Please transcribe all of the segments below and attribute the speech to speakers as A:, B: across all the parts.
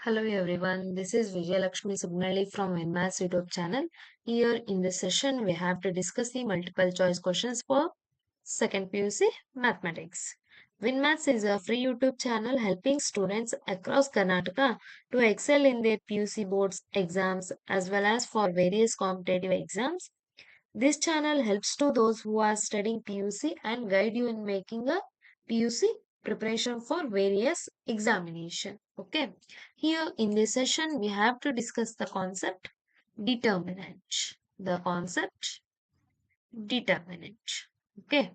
A: Hello everyone, this is Vijayalakshmi Subnali from NMAS YouTube channel. Here in this session, we have to discuss the multiple choice questions for second PUC Mathematics. WinMaths is a free YouTube channel helping students across Karnataka to excel in their PUC boards exams as well as for various competitive exams. This channel helps to those who are studying PUC and guide you in making a PUC preparation for various examination. Okay. Here in this session, we have to discuss the concept determinant. The concept determinant. Okay.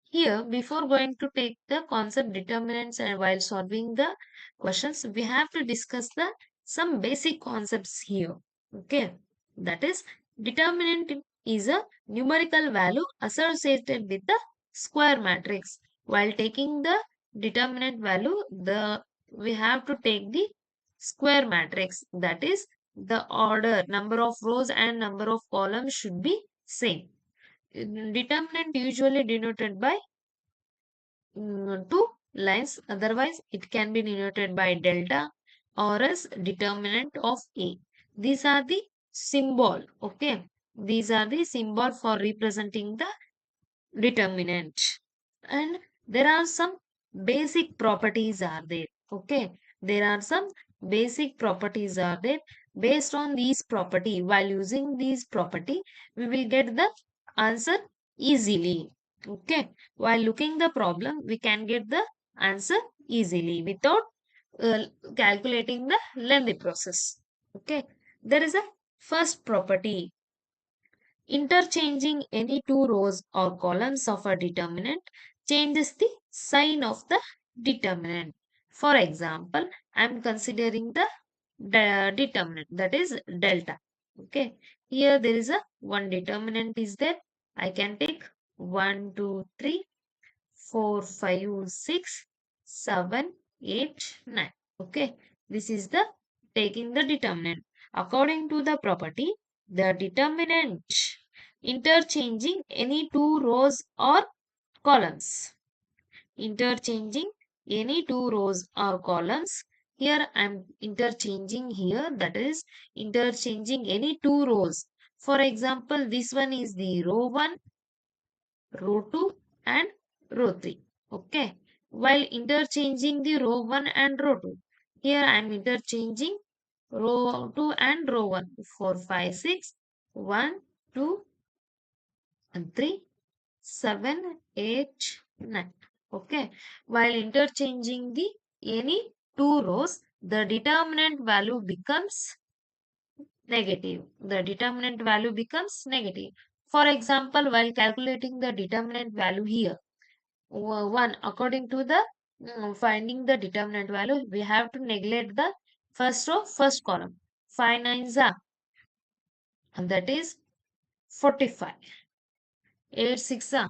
A: Here, before going to take the concept determinants and while solving the questions, we have to discuss the some basic concepts here. Okay, that is determinant is a numerical value associated with the square matrix. While taking the determinant value, we have to take the square matrix. That is the order, number of rows and number of columns should be same. Determinant usually denoted by two lines, otherwise it can be denoted by delta or as determinant of A. These are the symbol, okay. These are the symbol for representing the determinant. And there are some basic properties are there, okay. There are some basic properties are there. Based on these property, while using these property, we will get the answer easily, okay. While looking the problem, we can get the answer easily without uh, calculating the lengthy process, okay. There is a first property. Interchanging any two rows or columns of a determinant changes the sign of the determinant. For example, I am considering the determinant, that is delta. Okay. Here there is a one determinant is there. I can take 1, 2, 3, 4, 5, 6, 7, 8, 9. Okay. This is the taking the determinant. According to the property, the determinant interchanging any two rows or columns. Interchanging any two rows or columns. Here I am interchanging here, that is interchanging any two rows. For example, this one is the row 1, row 2 and row 3. Okay. While interchanging the row 1 and row 2. Here I am interchanging row 2 and row 1. 4, 5, 6. 1, 2 and 3, 7, 8, 9. Okay. While interchanging the any two rows, the determinant value becomes negative. The determinant value becomes negative. For example, while calculating the determinant value here, one according to the finding the determinant value, we have to neglect the first row, first column. 5 nines are, and that is 45. 8 6 are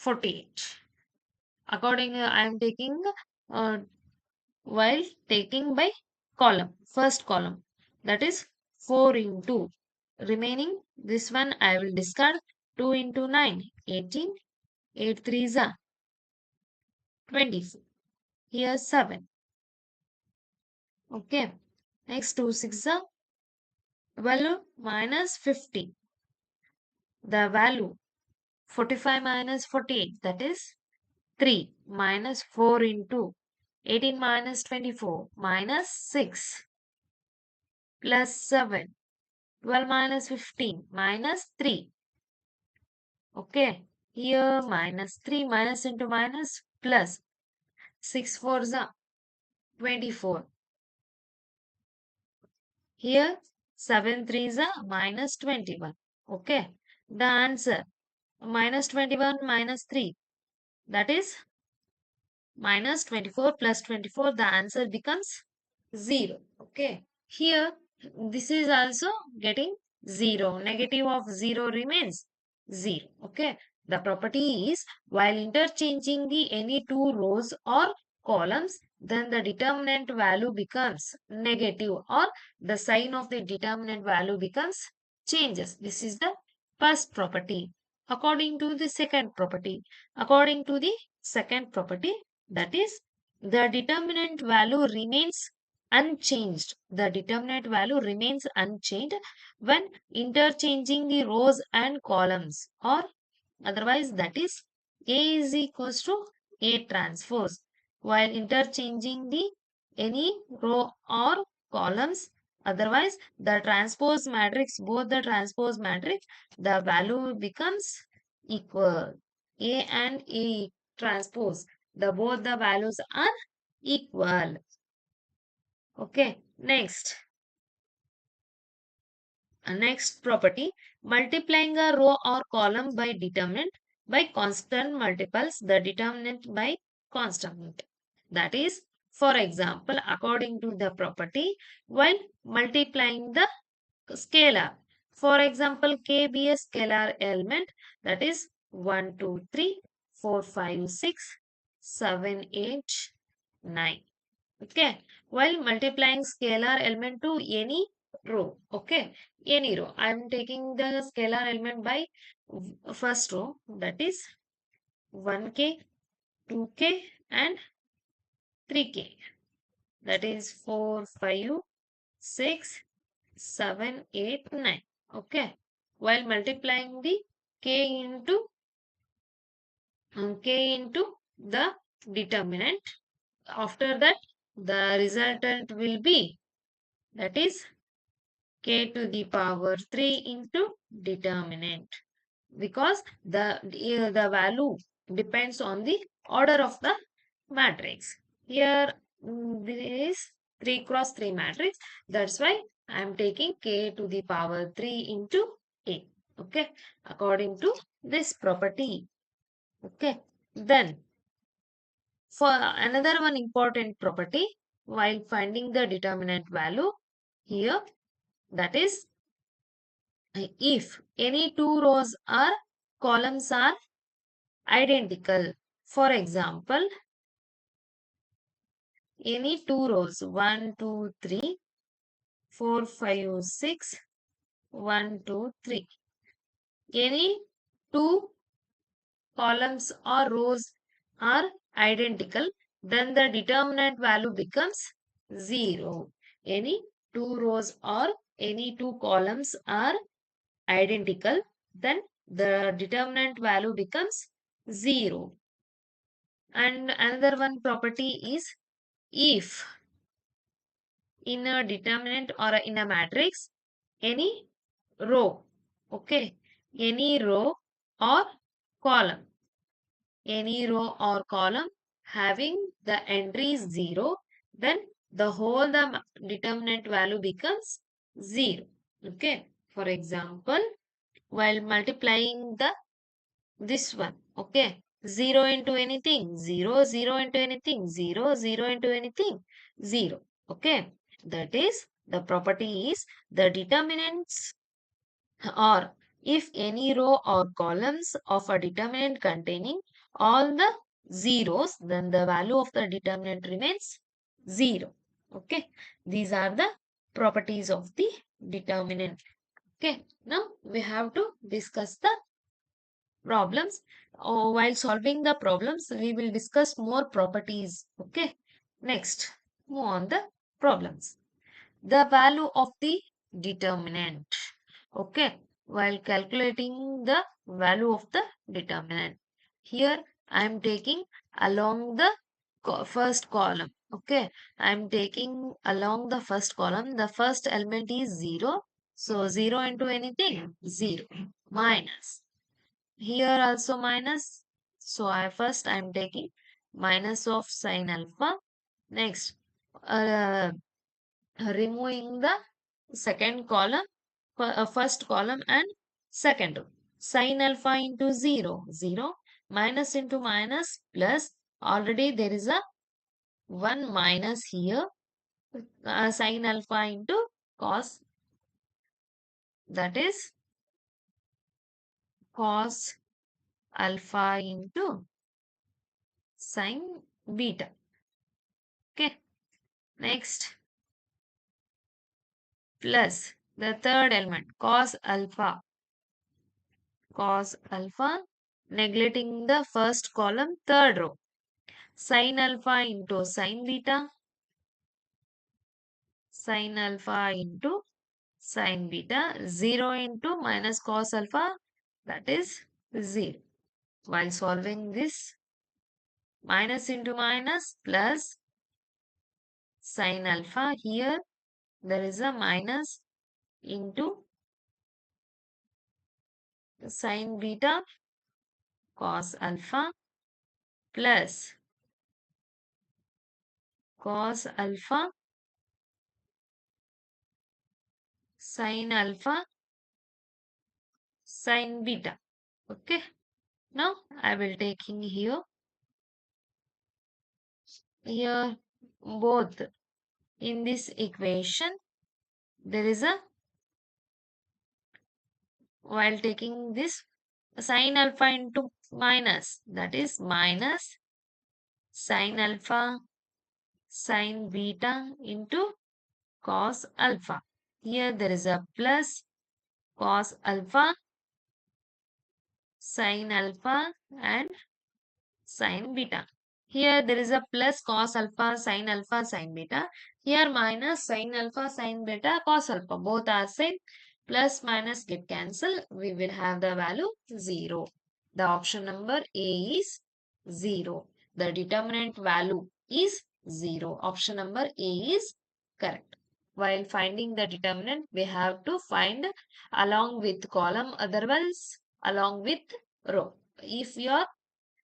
A: 48. According, I am taking uh, while taking by column, first column, that is 4 into remaining this one I will discard. 2 into 9 18. 8 threes are 24. Here 7. Okay. Next 2 6 are 12 minus 50. The value 45 minus 48, that is 3 minus 4 into 18 minus 24 minus 6 plus 7. 12 minus 15 minus 3. Okay. Here minus 3 minus into minus plus 6 fours are 24. Here 7 threes are minus 21. Okay. The answer minus 21 minus 3, that is minus 24 plus 24. The answer becomes 0. Okay. Here this is also getting 0. Negative of 0 remains 0. Okay. The property is while interchanging the any two rows or columns, then the determinant value becomes negative or the sign of the determinant value becomes changes. This is the first property. According to the second property, that is the determinant value remains unchanged. The determinant value remains unchanged when interchanging the rows and columns, or otherwise that is A is equals to A transpose. While interchanging the any row or columns, otherwise the transpose matrix, both the transpose matrix, the value becomes equal. A and A transpose, the both the values are equal. Okay, next property, multiplying a row or column by determinant by constant multiples the determinant by constant. That is, for example, according to the property, while multiplying the scalar. For example, K be a scalar element, that is 1, 2, 3, 4, 5, 6, 7, 8, 9. Okay. While multiplying scalar element to any row. Okay. Any row. I am taking the scalar element by first row, that is 1k, 2k and 3k. That is 4, 5, 6, 7, 8, 9. Okay. While multiplying the k into the determinant, after that the resultant will be, that is k to the power 3 into determinant, because the value depends on the order of the matrix. Here there is 3 cross 3 matrix, that's why I am taking k to the power 3 into A. Okay, according to this property. Okay, then for another one important property, while finding the determinant value here, that is if any two rows or columns are identical. For example, any two rows 1, 2, 3, 4, 5, 6, 1, 2, 3. Any two columns or rows are identical, then the determinant value becomes 0. Any two rows or any two columns are identical, then the determinant value becomes 0. And another one property is if in a determinant or in a matrix, any row, okay, any row or column, any row or column having the entries 0, then the whole the determinant value becomes 0. Okay, for example, while multiplying the this one, okay, 0 into anything, 0, 0 into anything, 0, 0 into anything, 0. Okay, that is the property is the determinants, or if any row or columns of a determinant containing all the zeros, then the value of the determinant remains 0. Okay, these are the properties of the determinant. Okay, now we have to discuss the problems. While solving the problems, we will discuss more properties. Okay, next, move on the problems. The value of the determinant. Okay, while calculating the value of the determinant, here I am taking along the first column. Okay, I am taking along the first column. The first element is 0. So 0 into anything, 0 minus. Here also minus. So I am taking minus of sine alpha. Next, uh, removing the second column, first column and second row. Sine alpha into 0, 0, minus into minus plus. Already there is a 1 minus here. Sine alpha into cos, that is cos alpha into sine beta. Okay. Next, plus the third element cos alpha, neglecting the first column, third row, Sin alpha into sin beta, sin alpha into sin beta, 0 into minus cos alpha, that is 0. While solving this, minus into minus plus sin alpha, here there is a minus into sin beta cos alpha plus cos alpha sin alpha sin beta. Okay. Now I will taking here both in this equation there is a, while taking this sin alpha into minus, that is minus sin alpha sin beta into cos alpha. Here there is a plus cos alpha sin alpha and sin beta. Here there is a plus cos alpha sin beta. Here minus sin alpha sin beta cos alpha. Both are same. Plus minus get cancel. We will have the value 0. The option number A is 0. The determinant value is 0. Option number A is correct. While finding the determinant, we have to find along with column, otherwise along with row. If your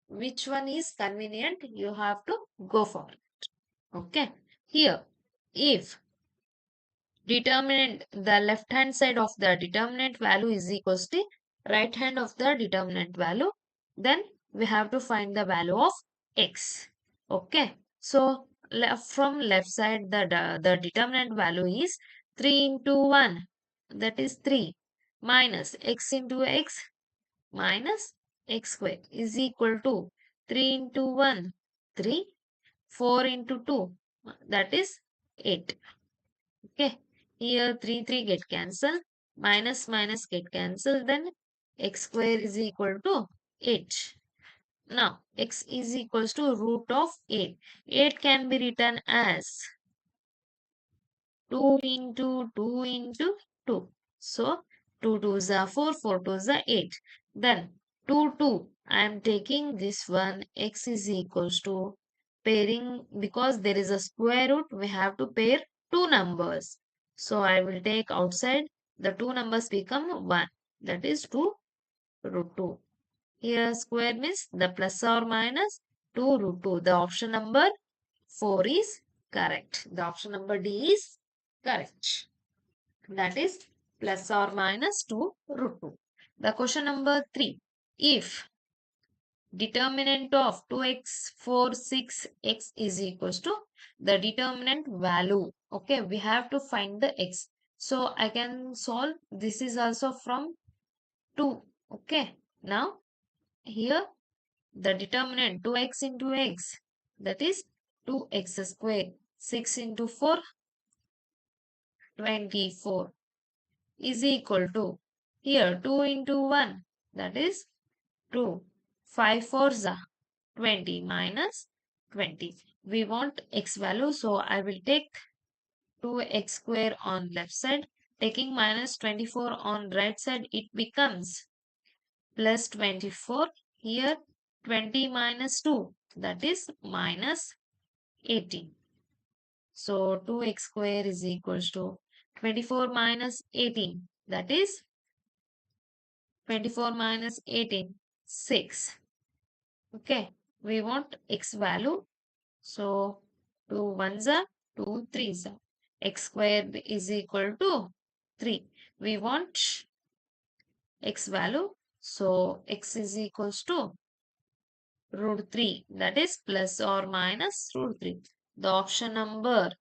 A: which one is convenient, you have to go for it. Okay. Here, if determinant, the left hand side of the determinant value is equals to right hand of the determinant value, then we have to find the value of x. Okay. So from left side, the determinant value is 3 into 1, that is 3, minus x into x minus x square is equal to 3 into 1, 3, 4 into 2, that is 8. Okay, here 3, 3 get cancelled, minus minus get cancelled, then x square is equal to 8. Now, x is equals to root of 8. 8 can be written as 2 into 2 into 2. So, 2 2s are 4, 4 2s are 8. Then, 2 2, I am taking this one, x is equals to pairing, because there is a square root, we have to pair two numbers. So, I will take outside, the two numbers become 1, that is 2 root 2. Here, square means the plus or minus 2 root 2. The option number 4 is correct. The option number D is correct. That is plus or minus 2 root 2. The question number 3. If determinant of 2x, 4, 6x is equals to the determinant value. Okay, we have to find the x. So I can solve. This is also from 2. Okay, now here the determinant 2x into x, that is 2x square, 6 into 4, 24 is equal to, here 2 into 1, that is 2, 5 fours are 20 minus 20. We want x value, so I will take 2x square on left side, taking minus 24 on right side, it becomes plus 24. Here 20 minus 2, that is minus 18. So 2x square is equals to 24 minus 18, that is 24 minus 18, 6. Okay, we want x value. So 2 ones are 2 threes are. X squared is equal to 3. We want x value. So x is equals to root 3, that is plus or minus root 3. The option number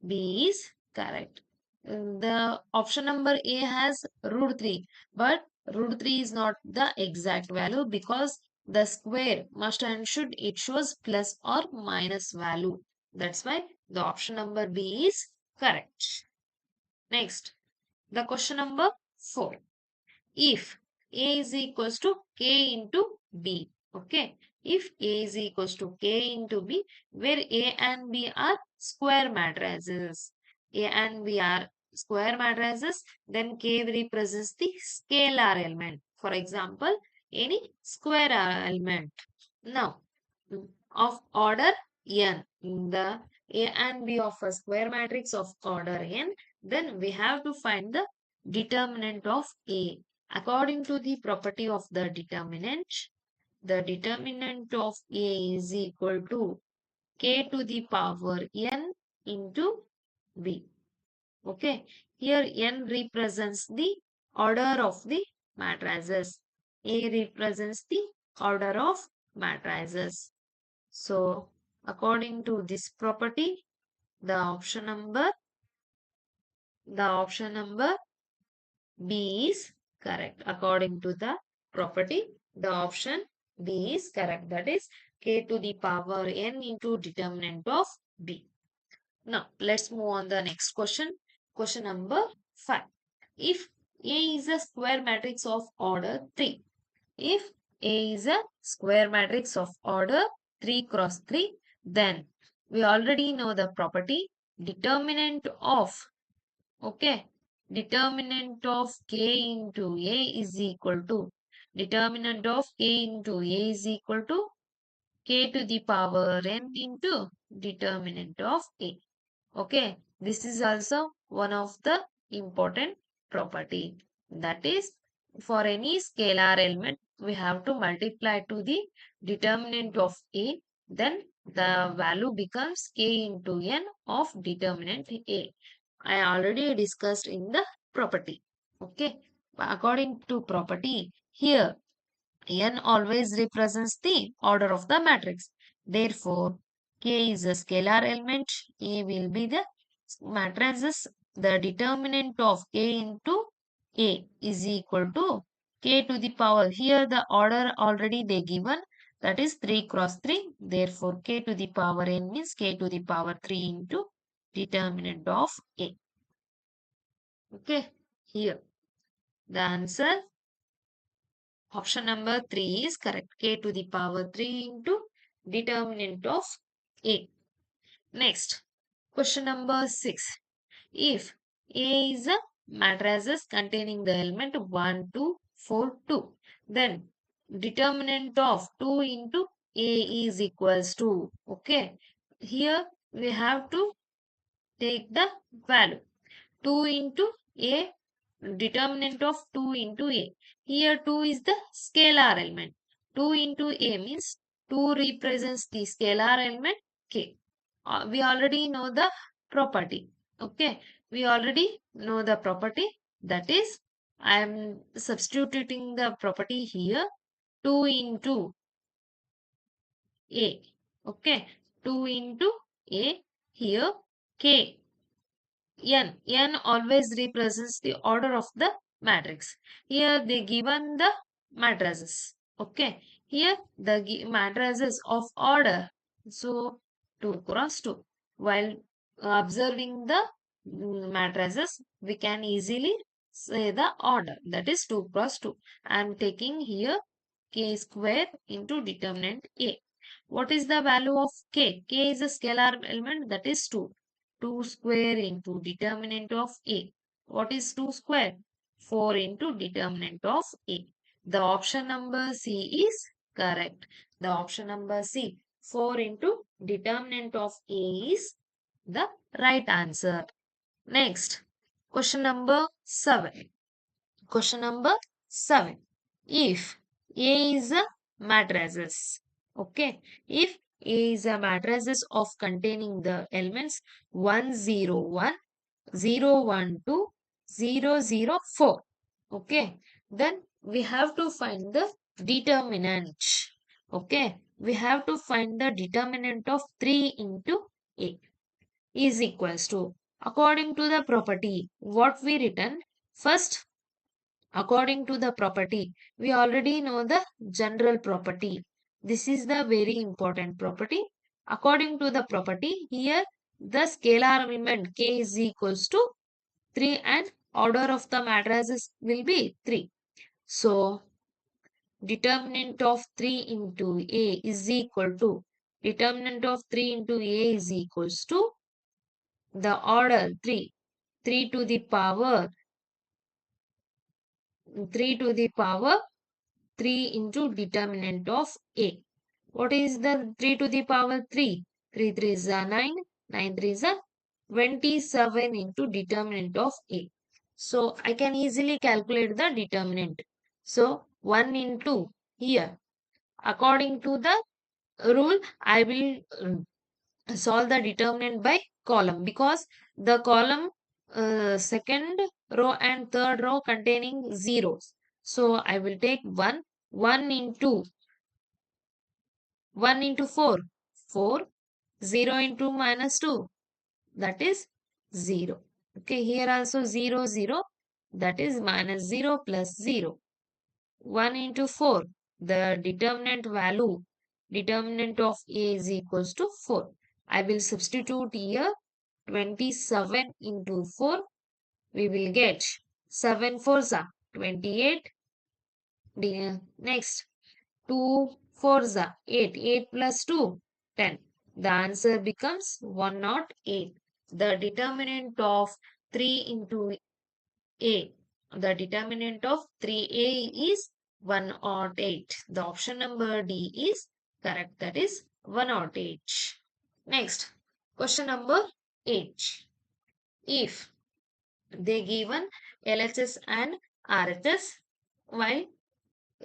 A: B is correct. The option number A has root 3, but root 3 is not the exact value, because the square must and should it shows plus or minus value. That's why the option number B is correct. Next, the question number 4. If A is equals to K into B, okay, if A is equals to K into B, where A and B are square matrices. A and B are square matrices, then K represents the scalar element. For example, any square element. Now, of order n, the A and B of a square matrix of order n, then we have to find the determinant of A. According to the property of the determinant of A is equal to K to the power n into B. Okay, here n represents the order of the matrices. A represents the order of matrices. So, according to this property, the option number B is correct. According to the property, the option B is correct. That is K to the power n into determinant of B. Now, let's move on the next question. Question number 5. If A is a square matrix of order 3, if A is a square matrix of order 3 cross 3, then we already know the property determinant of, okay, determinant of K into A is equal to, determinant of K into A is equal to K to the power n into determinant of A. Okay, this is also one of the important property. That is, for any scalar element, we have to multiply to the determinant of A. Then the value becomes K into N of determinant A. I already discussed in the property. Okay, according to property, here n always represents the order of the matrix. Therefore, K is a scalar element. A will be the matrices. The determinant of K into A is equal to K to the power. Here the order already they given, that is 3 cross 3. Therefore, K to the power n means K to the power 3 into determinant of A. Okay, here the answer option number 3 is correct. K to the power 3 into determinant of A. Next, question number 6. If A is a matrices containing the element 1, 2, 4, 2, then determinant of 2 into A is equals to, okay. Here we have to take the value 2 into A, determinant of 2 into A. Here 2 is the scalar element. 2 into A means 2 represents the scalar element K. We already know the property. Okay. We already know the property. That is, I am substituting the property here. 2 into A. Okay. 2 into A. Here K. N always represents the order of the matrix. Here they given the matrices. Okay. Here the matrices of order. So 2 cross 2. While observing the matrices, we can easily say the order. That is 2 cross 2. I am taking here K square into determinant A. What is the value of K? K is a scalar element, that is 2. 2 square into determinant of A. What is 2 square? 4 into determinant of A. The option number C is correct. The option number C, 4 into determinant of A is the right answer. Next, question number 7. Question number 7. If A is a matrices, okay, if A is a matrices of containing the elements 1, 0, 1, 0, 1, 2, 0, 0, 4, okay, then we have to find the determinant, okay, we have to find the determinant of 3 into A is equals to, according to the property, what we written first. According to the property, we already know the general property. This is the very important property. According to the property, here the scalar element K is equals to 3 and order of the matrices will be 3. So, determinant of 3 into A is equal to, determinant of 3 into A is equals to the order 3, 3 to the power 3 to the power 3 into determinant of A. What is the 3 to the power 3? 3 3 is a 9, 9 3 is a 27 into determinant of A. So I can easily calculate the determinant. So 1 into here. According to the rule, I will solve the determinant by column because the column second row and third row containing zeros. So I will take 1 into 1 into 4, 4, 0 into minus 2, that is 0. Okay, here also 0, 0, that is minus 0 plus 0. 1 into 4, the determinant of A is equals to 4. I will substitute here 27 into 4. We will get 7 4s are 28. Next, 2 4s are 8. 8 plus 2, 10. The answer becomes 108. The determinant of 3 into A. The determinant of 3A is 108. The option number D is correct. That is 108. Next, question number 8. If they given LHS and RHS while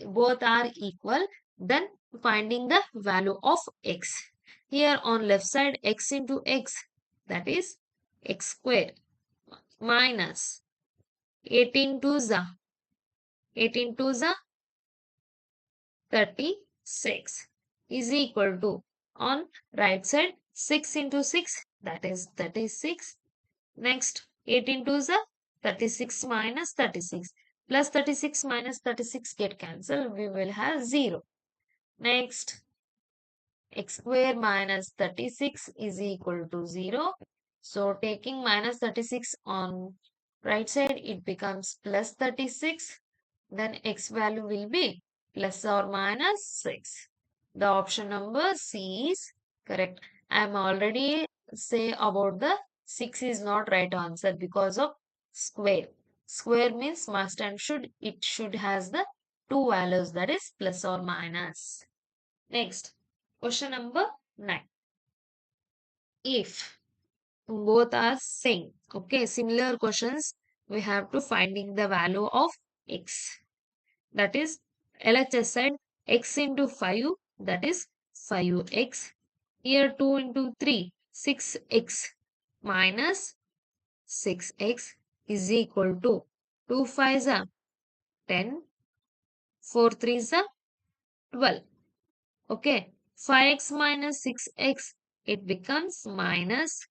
A: both are equal, then finding the value of x. Here on left side, x into x, that is x square minus 18 to the 18 to the 36 is equal to, on right side, 6 into 6, that is 36. Next, 8 into the 36 minus 36 plus 36 minus 36 get cancelled. We will have 0. Next, x square minus 36 is equal to 0. So taking minus 36 on right side, it becomes plus 36. Then x value will be plus or minus 6. The option number C is correct. I am already say about the 6 is not right answer because of square. Square means must and should. It should has the two values, that is plus or minus. Next, question number 9. If both are same, okay, similar questions, we have to finding the value of x. That is, LHS side, x into 5, that is 5x. Here 2 into 3, 6x minus 6x is equal to 2 5s are 10, 4 3s are 12. Okay, 5x minus 6x, it becomes minus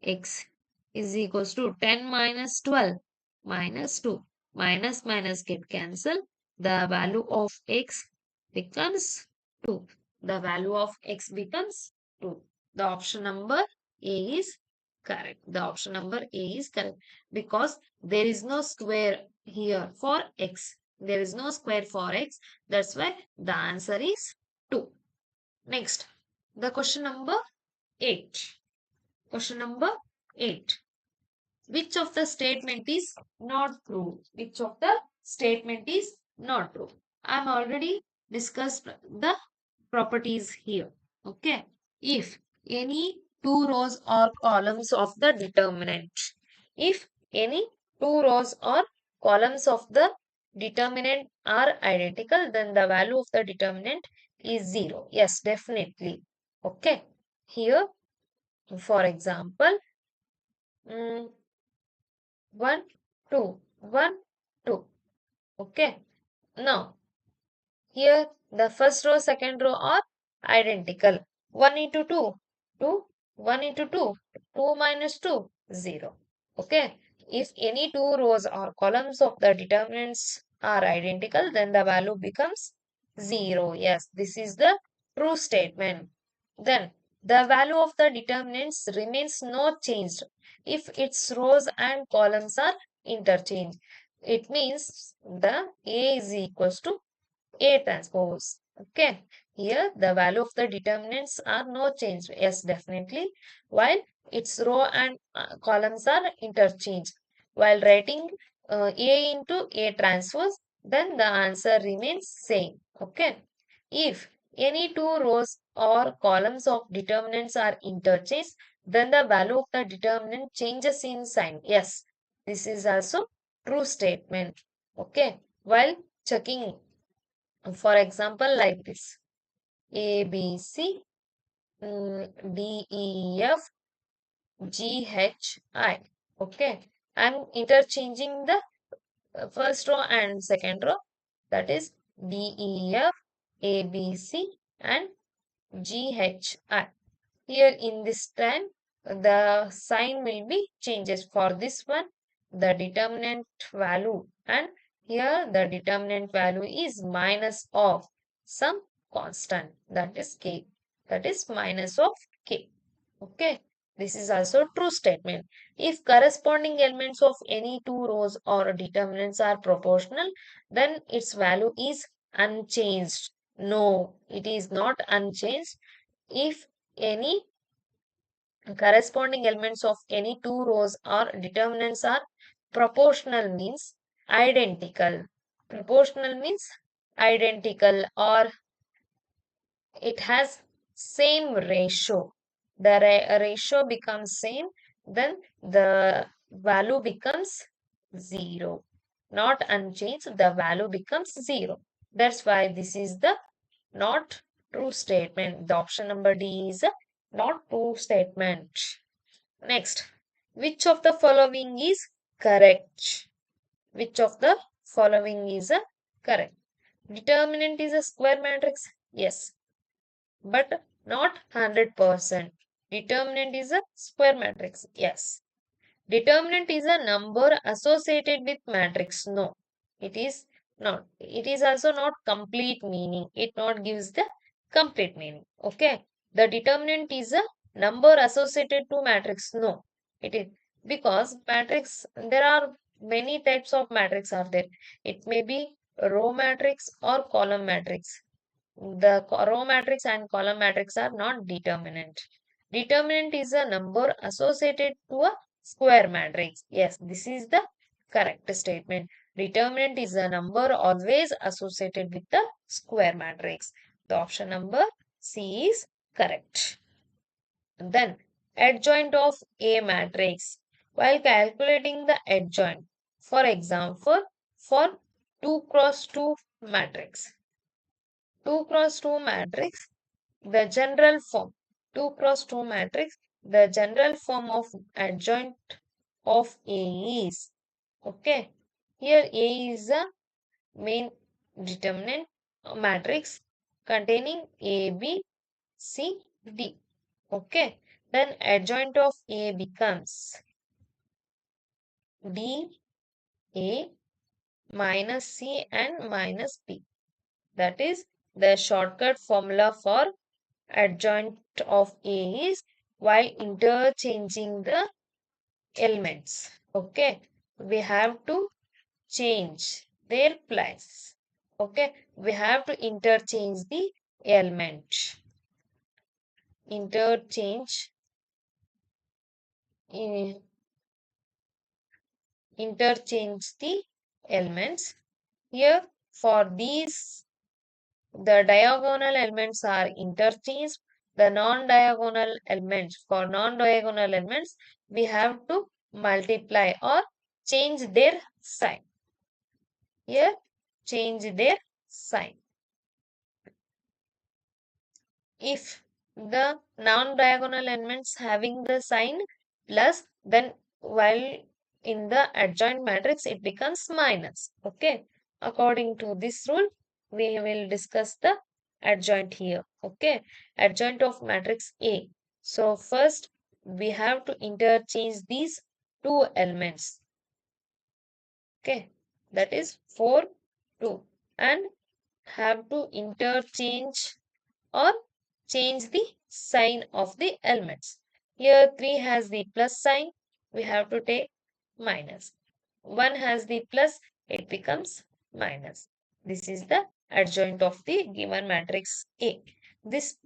A: x is equals to 10 minus 12 minus 2. Minus minus get cancelled. The value of x becomes 2. The value of x becomes 2. The option number A is correct. The option number A is correct because there is no square here for x. There is no square for x. That's why the answer is 2. Next, the question number 8. Question number 8. Which of the statement is not true? Which of the statement is not true? I am already discussed the properties here. Okay. If any two rows or columns of the determinant, if any two rows or columns of the determinant are identical, then the value of the determinant is 0. Yes, definitely. Okay. Here, for example, 1, 2, 1, 2. Okay. Now, here the first row, second row are identical. 1 into 2, 2, 1 into 2, 2 minus 2, 0. Okay. If any two rows or columns of the determinants are identical, then the value becomes 0. Yes, this is the true statement. Then the value of the determinants remains not changed if its rows and columns are interchanged. It means the A is equals to A transpose. Okay. Here the value of the determinants are no change. Yes, definitely. While its row and columns are interchanged. While writing A into A transpose, then the answer remains same. Okay. If any two rows or columns of determinants are interchanged, then the value of the determinant changes in sign. Yes, this is also true statement. Okay. While checking, for example, like this A, B, C, D, E, F, G, H, I. Okay. I'm interchanging the first row and second row, that is D, E, F, A, B, C, and G, H, I. Here in this time, the sign will be changes for this one, the determinant value, and here the determinant value is minus of some constant, that is K, that is minus of K. Okay, this is also true statement. If corresponding elements of any two rows or determinants are proportional, then its value is unchanged. No, it is not unchanged. If any corresponding elements of any two rows or determinants are proportional means identical. Proportional means identical, or it has same ratio. The ratio becomes same, then the value becomes 0. Not unchanged, the value becomes 0. That's why this is the not true statement. The option number D is a not true statement. Next, which of the following is correct? Which of the following is a correct? Determinant is a square matrix? Yes, but not 100%. Determinant is a square matrix? Yes. Determinant is a number associated with matrix? No, it is not. It is also not complete meaning. It not gives the complete meaning. Okay. The determinant is a number associated to matrix? No, it is, because matrix, there are many types of matrix are there. It may be row matrix or column matrix. The row matrix and column matrix are not determinant. Determinant is a number associated to a square matrix. Yes, this is the correct statement. Determinant is a number always associated with the square matrix. The option number C is correct. Then, adjoint of A matrix. While calculating the adjoint, for example, for 2 cross 2 matrix. 2 cross 2 matrix, the general form. 2 cross 2 matrix, the general form of adjoint of A is. Okay. Here A is a main determinant matrix containing A, B, C, D. Okay. Then adjoint of A becomes D, A, minus C and minus B. That is the shortcut formula for adjoint of A is while interchanging the elements. Okay. We have to change their place. Okay. We have to interchange the element. Interchange. eh, Interchange the elements. Here for these, the diagonal elements are interchanged. The non-diagonal elements, for non-diagonal elements, we have to multiply or change their sign. Here, change their sign. If the non-diagonal elements having the sign plus, then while in the adjoint matrix, it becomes minus. Okay. According to this rule, we will discuss the adjoint here. Okay. Adjoint of matrix A. So first, we have to interchange these two elements. Okay. That is 4, 2. And have to interchange or change the sign of the elements. Here 3 has the plus sign, we have to take minus. 1 has the plus, it becomes minus. This is the adjoint of the given matrix A. This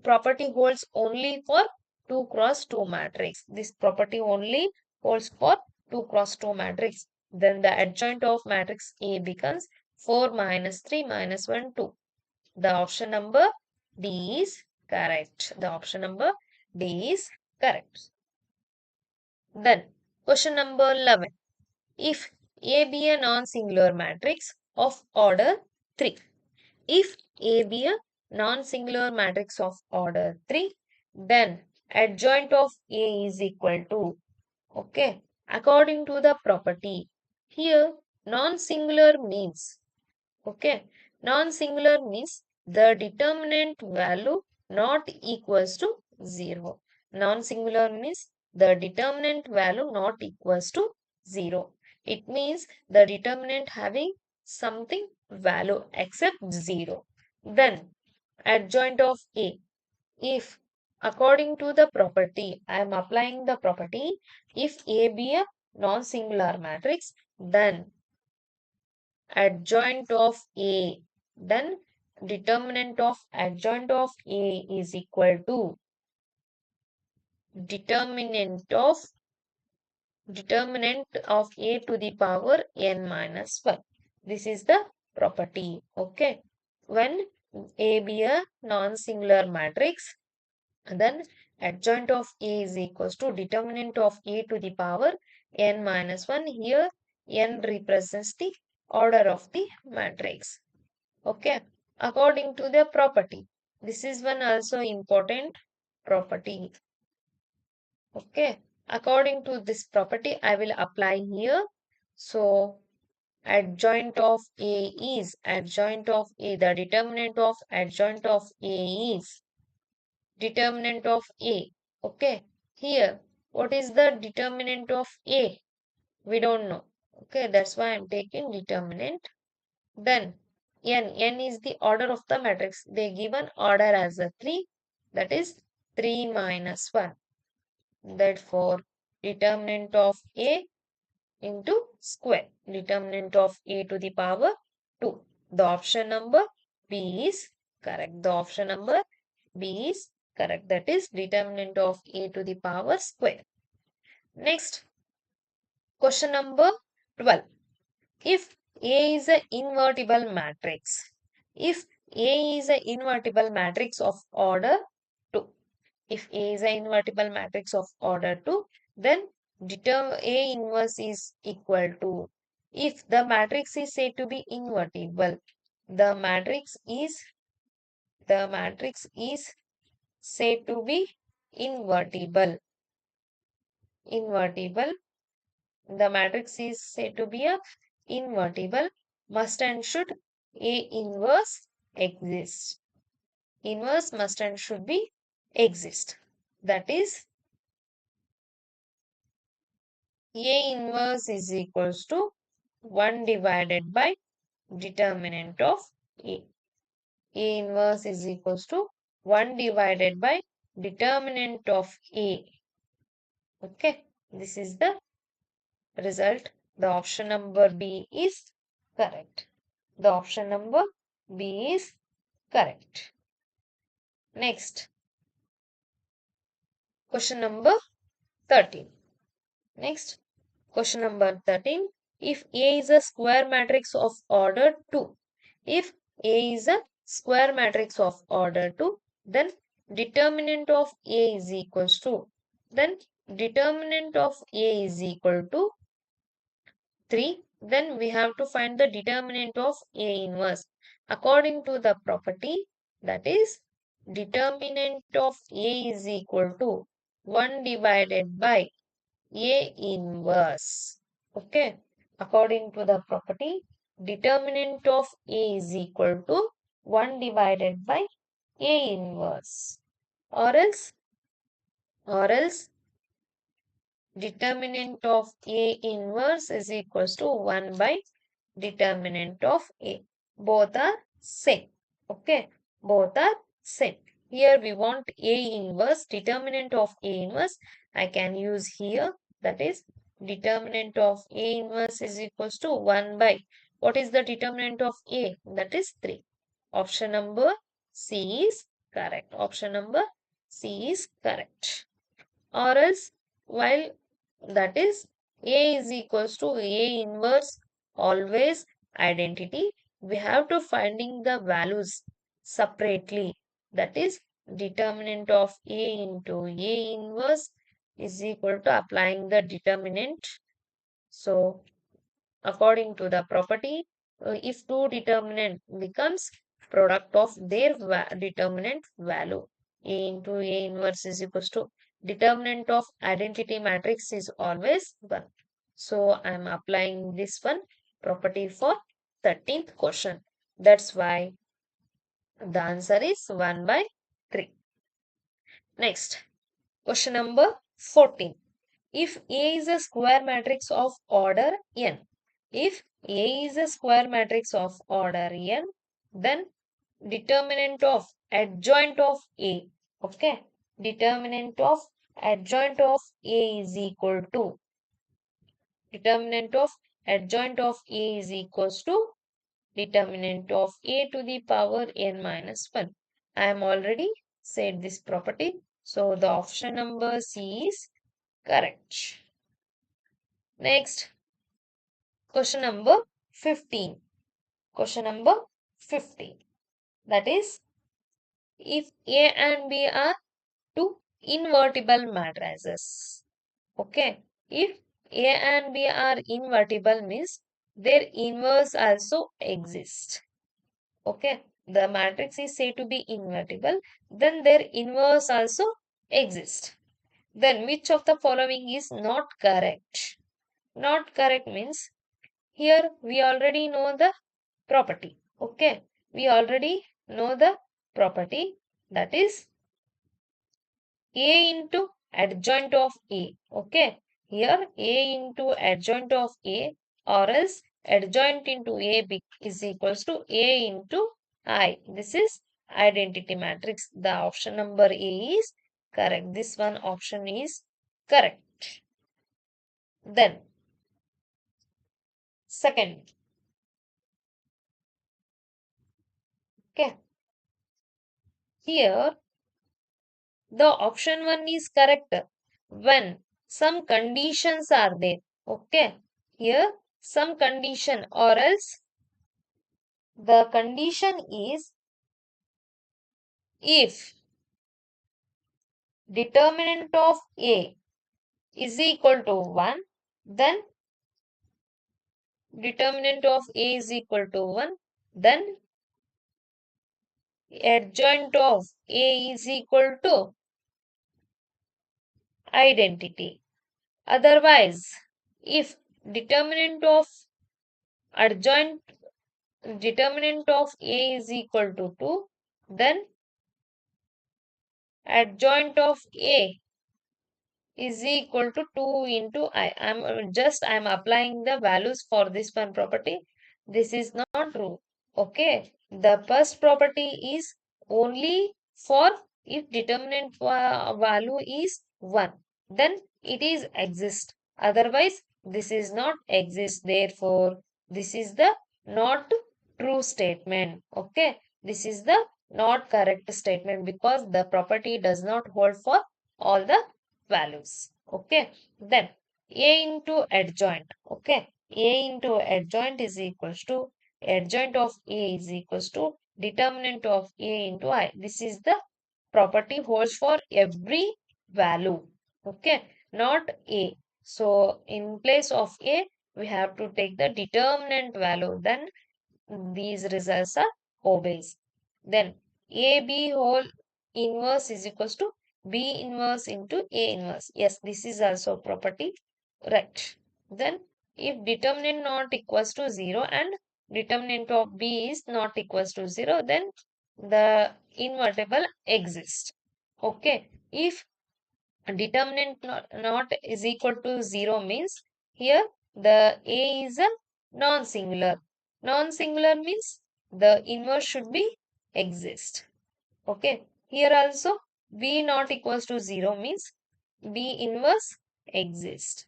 A: property holds only for 2 cross 2 matrix. This property only holds for 2 cross 2 matrix. Then the adjoint of matrix A becomes 4 minus 3 minus 1, 2. The option number D is correct. The option number D is correct. Then question number 11. If A be a non-singular matrix of order 3. If A be a non-singular matrix of order 3, then adjoint of A is equal to, okay, according to the property. Here, non-singular means, okay, non-singular means the determinant value not equals to 0. Non-singular means the determinant value not equals to 0. It means the determinant having something value except 0. Then adjoint of A. If according to the property, I am applying the property, if A be a non-singular matrix, then adjoint of A, then determinant of adjoint of A is equal to determinant of A to the power n minus 1. This is the property. Okay. When A be a non-singular matrix, then adjoint of A is equals to determinant of A to the power n minus 1. Here n represents the order of the matrix. Okay. According to the property. This is one also important property. Okay. According to this property, I will apply here. So, adjoint of A is adjoint of A. The determinant of adjoint of A is determinant of A. Okay. Here, what is the determinant of A? We don't know. Okay. That's why I'm taking determinant. Then, n is the order of the matrix. They given order as a 3. That is 3 minus 1. Therefore, determinant of A into square. Determinant of A to the power 2. The option number B is correct. The option number B is correct. That is determinant of A to the power square. Next, question number 12. If A is an invertible matrix, if A is an invertible matrix of order 2, if A is an invertible matrix of order 2, then determine A inverse is equal to, if the matrix is said to be invertible, the matrix is said to be invertible. The matrix is said to be a invertible. Must and should A inverse exist. Inverse must and should be exist. That is A inverse is equals to 1 divided by determinant of A. A inverse is equals to 1 divided by determinant of A. Okay, this is the result. The option number B is correct. The option number B is correct. Next, question number 13. Next, question number 13. If A is a square matrix of order 2, if A is a square matrix of order 2, then determinant of A is equals to, then determinant of A is equal to 3, then we have to find the determinant of A inverse. According to the property, that is determinant of A is equal to 1 divided by A inverse. Okay. According to the property, determinant of A is equal to 1 divided by A inverse. Or else determinant of A inverse is equals to 1 by determinant of A. Both are same. Okay. Both are same. Here we want A inverse, determinant of A inverse. I can use here, that is determinant of A inverse is equals to 1 by, what is the determinant of A? That is 3. Option number C is correct. Option number C is correct. Or else, while that is A is equals to A inverse always identity, we have to finding the values separately. That is determinant of A into A inverse is equal to applying the determinant. So according to the property, if two determinant becomes product of their determinant value, A into A inverse is equals to determinant of identity matrix is always 1. So I am applying this one property for 13th question. That's why the answer is 1 by 3. Next, question number 14. If A is a square matrix of order n, if A is a square matrix of order n, then determinant of adjoint of A, okay, determinant of adjoint of A is equal to, determinant of adjoint of A is equals to determinant of A to the power n minus 1. I am already said this property. So the option number C is correct. Next, question number 15. Question number 15. That is, if A and B are two invertible matrices. Okay. If A and B are invertible means their inverse also exists. Okay. The matrix is said to be invertible, then their inverse also exists. Then which of the following is not correct? Not correct means here we already know the property. Okay. We already know the property, that is A into adjoint of A. Okay. Here A into adjoint of A, or else adjoint into A is equals to A into I. This is identity matrix. The option number A is correct. This one option is correct. Then second. Okay. Here the option 1 is correct when some conditions are there. Okay. Here some condition, or else the condition is if determinant of A is equal to 1, then determinant of A is equal to 1, then adjoint of A is equal to identity. Otherwise, if determinant of adjoint determinant of A is equal to 2, then adjoint of A is equal to 2 into I. I'm applying the values for this one property. This is not true. Okay. The first property is only for if determinant value is 1. Then it is exist. Otherwise, this is not exist. Therefore, this is the not true statement. Okay. This is the not correct statement because the property does not hold for all the values. Okay. Then A into adjoint. Okay. A into adjoint is equals to adjoint of A is equals to determinant of A into I. This is the property holds for every value. Okay. Not A. So in place of A, we have to take the determinant value. Then these results are obeys. Then AB whole inverse is equals to B inverse into A inverse. Yes, this is also property. Right. Then if determinant not equals to 0 and determinant of B is not equals to 0, then the invertible exists. Okay. If determinant not is equal to 0 means here the A is a non-singular. Non-singular means the inverse should be exist. Okay. Here also B not equals to 0 means B inverse exists.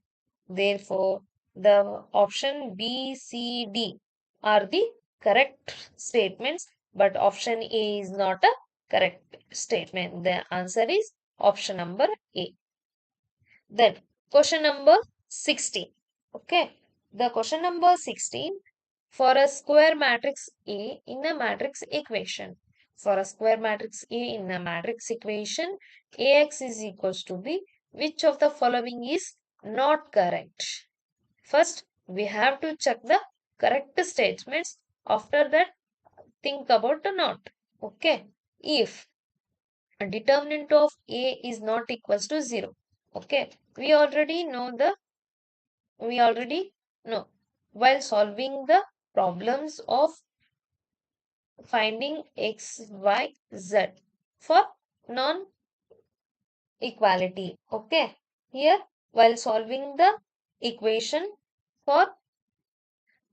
A: Therefore, the option B, C, D are the correct statements But option A is not a correct statement. The answer is option number A. Then question number 16. Okay. The question number 16, for a square matrix A in a matrix equation. For a square matrix A in a matrix equation, AX is equals to B. Which of the following is not correct? First, we have to check the correct statements. After that, think about the not. Okay. If a determinant of A is not equals to 0. Okay. We already know while solving the problems of finding x, y, z for non-equality. Okay. Here, while solving the equation for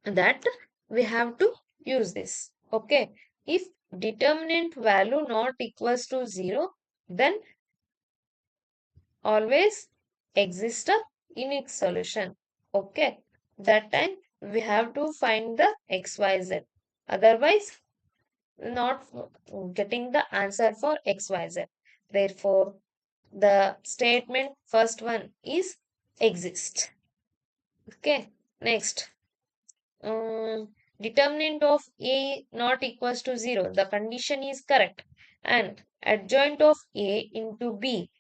A: that, we have to use this. Okay. If determinant value not equals to 0, then always exist a unique solution. Okay. That time we have to find the xyz. Otherwise, not getting the answer for xyz. Therefore, the statement first one is exist. Okay. Next, determinant of A not equals to 0. The condition is correct. And adjoint of A into B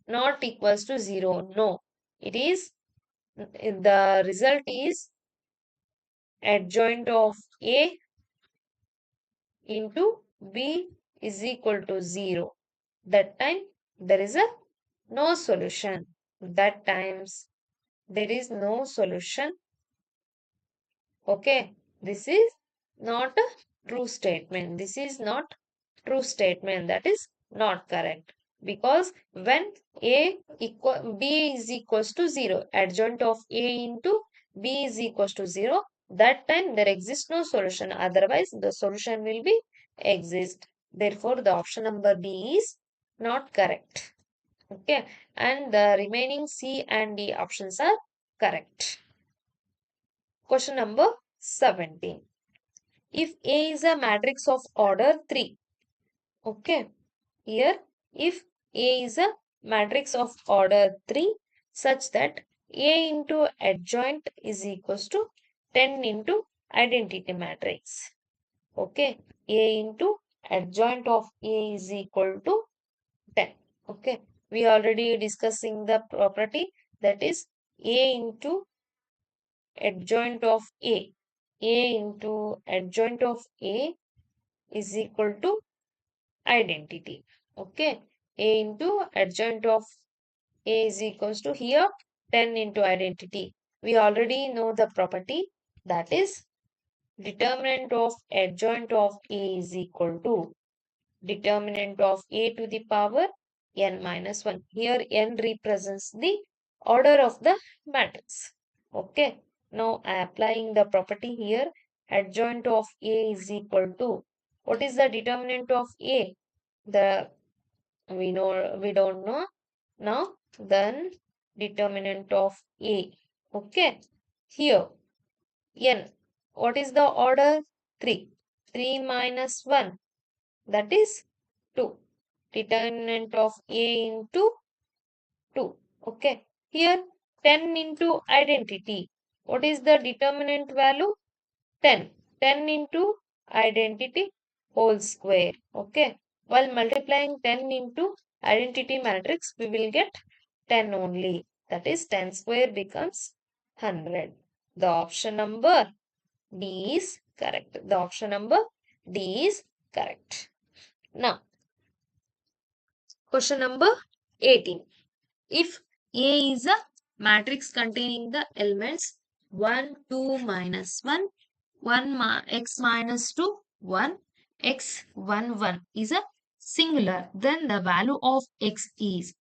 A: not equals to 0. No. It is, the result is adjoint of A into B is equal to 0. That time there is a no solution. That times there is no solution. Okay, this is not a true statement. This is not true statement. That is not correct. Because when B is equals to 0, adjoint of A into B is equals to 0, that time there exists no solution. Otherwise, the solution will be exist. Therefore, the option number B is not correct. Okay, and the remaining C and D options are correct. Question number 17. If A is a matrix of order 3, okay, here if A is a matrix of order 3 such that A into adjoint is equals to 10 into identity matrix. Okay, A into adjoint of A is equal to 10. Okay, we already discussing the property, that is A into adjoint of A. A into adjoint of A is equal to identity. Okay. A into adjoint of A is equals to here 10 into identity. We already know the property, that is determinant of adjoint of A is equal to determinant of A to the power n minus 1. Here n represents the order of the matrix. Okay. Now I am applying the property here. Adjoint of A is equal to, what is the determinant of A? The we don't know. Now then determinant of A. Okay. Here n. What is the order? 3. 3 minus 1. That is 2. Determinant of A into 2. Okay. Here 10 into identity. What is the determinant value? 10. 10 into identity whole square. Okay. While multiplying 10 into identity matrix, we will get 10 only. That is 10 square becomes 100. The option number D is correct. The option number D is correct. Now, question number 18. If A is a matrix containing the elements 1, 2, minus 1, x minus 2, 1, x, 1, 1 is a singular, then the value of x is.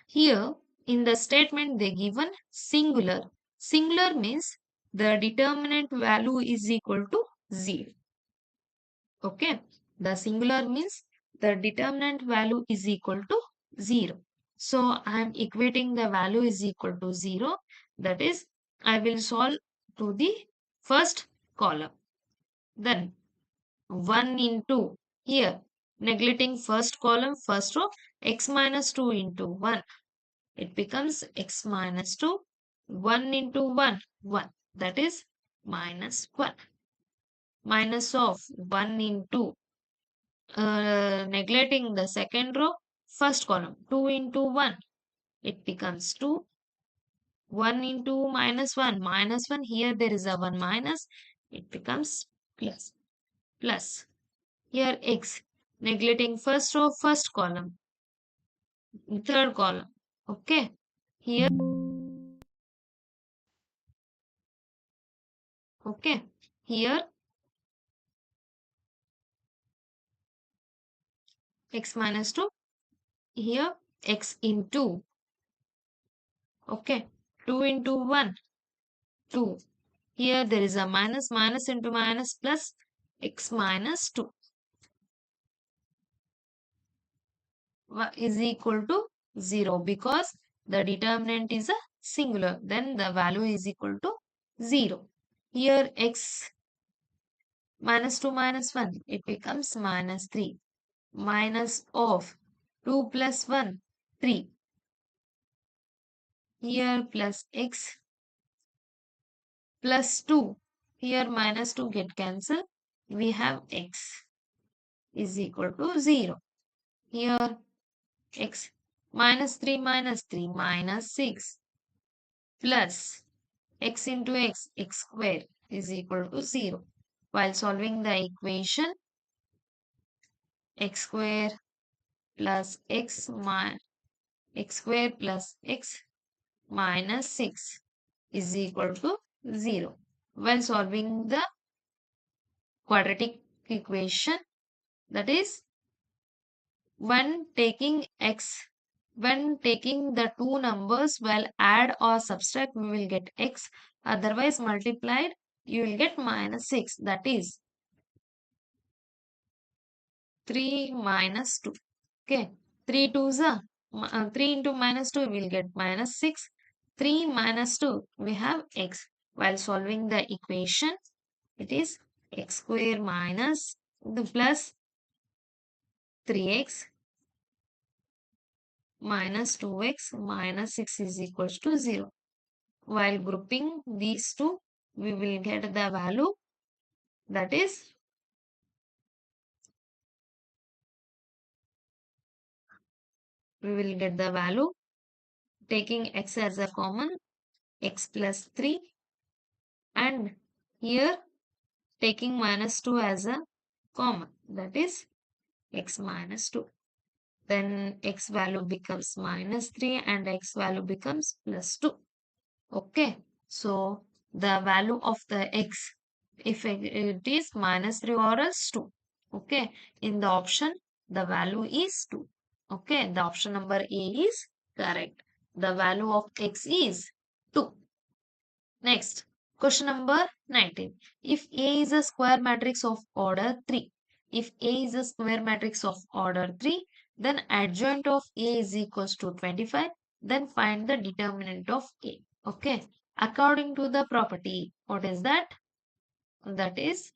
A: Here, in the statement they given singular. Singular means the determinant value is equal to 0. Okay. The singular means the determinant value is equal to 0. So I am equating the value is equal to 0. That is, I will solve to the first column. Then 1 into Here, neglecting first column, first row, x minus 2 into 1. It becomes x minus 2, 1 into 1, 1. That is minus 1. Minus of 1 into, neglecting the second row, first column, 2 into 1. It becomes 2. 1 into minus 1. Minus 1. Here there is a 1 minus. It becomes plus. Plus. Here x. Neglecting first row, first column, third column. Okay. Here. Okay. Here x minus 2. Here x into. Okay. 2 into 1. 2. Here there is a minus. Minus into minus plus x minus 2 is equal to 0 because the determinant is a singular. Then the value is equal to 0. Here x minus 2 minus 1, it becomes minus 3. Minus of 2 plus 1, 3. Here plus x plus 2. Here minus 2 get cancelled. We have x is equal to 0. Here x minus 3 minus 3 minus 6 plus x into x square is equal to 0. While solving the equation, x square plus x square plus x minus 6 is equal to 0. While solving the quadratic equation, that is when taking the two numbers while add or subtract, we will get x. Otherwise multiplied, you will get minus 6. That is 3 minus 2. Okay. 3 2s are 3 into minus 2 we will get minus 6. 3 minus 2 we have x. While solving the equation, it is x square minus the plus 3x minus 2x minus 6 is equals to 0. While grouping these two, we will get the value, that is we will get the value taking x as a common, x plus 3, and here taking minus 2 as a common, that is x minus 2. Then x value becomes minus 3 and x value becomes plus 2. Okay, so the value of the x, if it is minus 3 or else 2. Okay, in the option, the value is 2. Okay, the option number A is correct. The value of x is 2. Next, question number 19. If A is a square matrix of order 3, if A is a square matrix of order 3, then adjoint of A is equals to 25, then find the determinant of A. Okay, according to the property, what is that? That is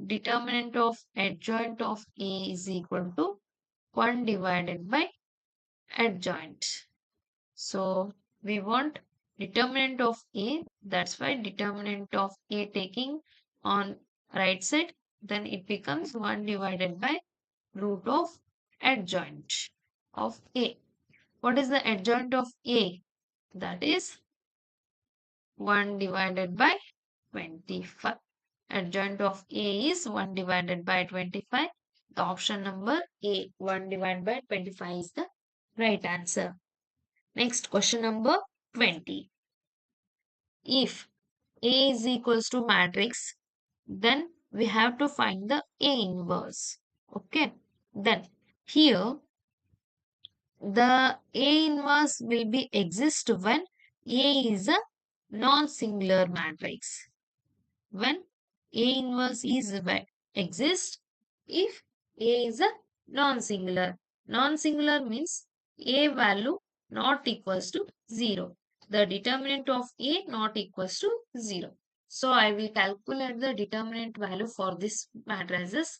A: determinant of adjoint of A is equal to 1 divided by adjoint. So we want determinant of A. That's why determinant of A taking on right side, then it becomes 1 divided by root of adjoint of A. What is the adjoint of A? That is 1 divided by 25. Adjoint of A is 1 divided by 25. The option number A, 1 divided by 25 is the right answer. Next, question number 20. If A is equals to matrix, then we have to find the A inverse. Okay. Then here the A inverse will be exist when A is a non-singular matrix. When A inverse is exist if A is a non-singular. Non-singular means A value not equals to 0. The determinant of A not equals to 0. So I will calculate the determinant value for this matrices.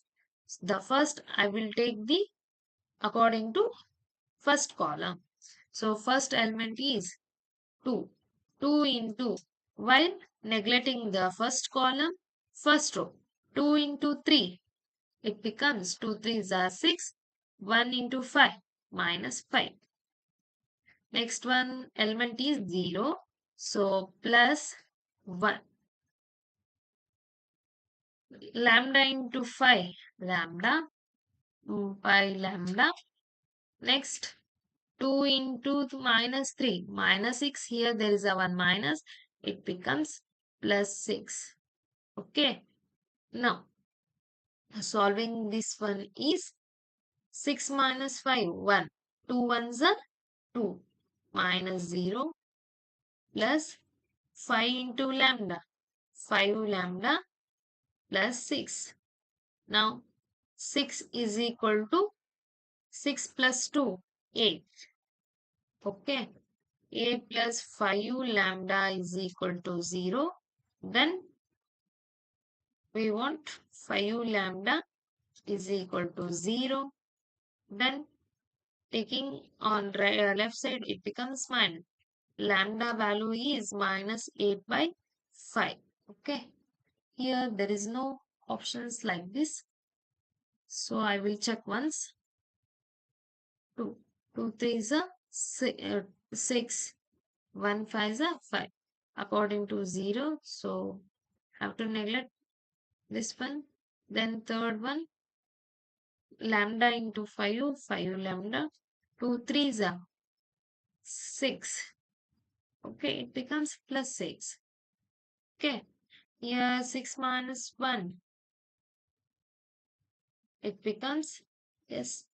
A: The first I will take the according to first column. So first element is 2. 2 into, while neglecting the first column, first row. 2 into 3, it becomes 2 3s are 6. 1 into 5 minus 5. Next one element is 0. So plus 1. Lambda into 5. Lambda. 5 lambda. Next 2 into minus 3. Minus 6. Here there is a 1 minus. It becomes plus 6. Okay. Now solving this one is 6 minus 5. 1. 2 ones are 2. Minus 0 plus 5 into lambda. 5 lambda plus 6. Now 6 is equal to 6 plus 2, 8. Okay. 8 plus 5 lambda is equal to 0. Then we want 5 lambda is equal to 0. Then taking on left side, it becomes minus. Lambda value is minus 8 by 5. Okay. Here there is no options like this. So I will check once. 2. 2 3 is a 6. 1 5 is a 5. According to 0. So have to neglect this one. Then third one. Lambda into 5. 5 lambda. 2 3 is a 6. Okay. It becomes plus 6. Okay. Here 6 minus 1. It becomes, yes,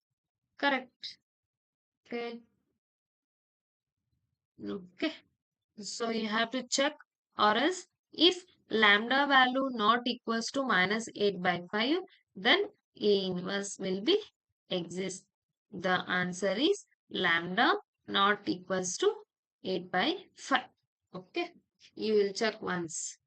A: correct. Okay. Okay. So you have to check, or else if lambda value not equals to minus 8 by 5, then A inverse will be exist. The answer is lambda not equals to 8 by 5. Okay. You will check once.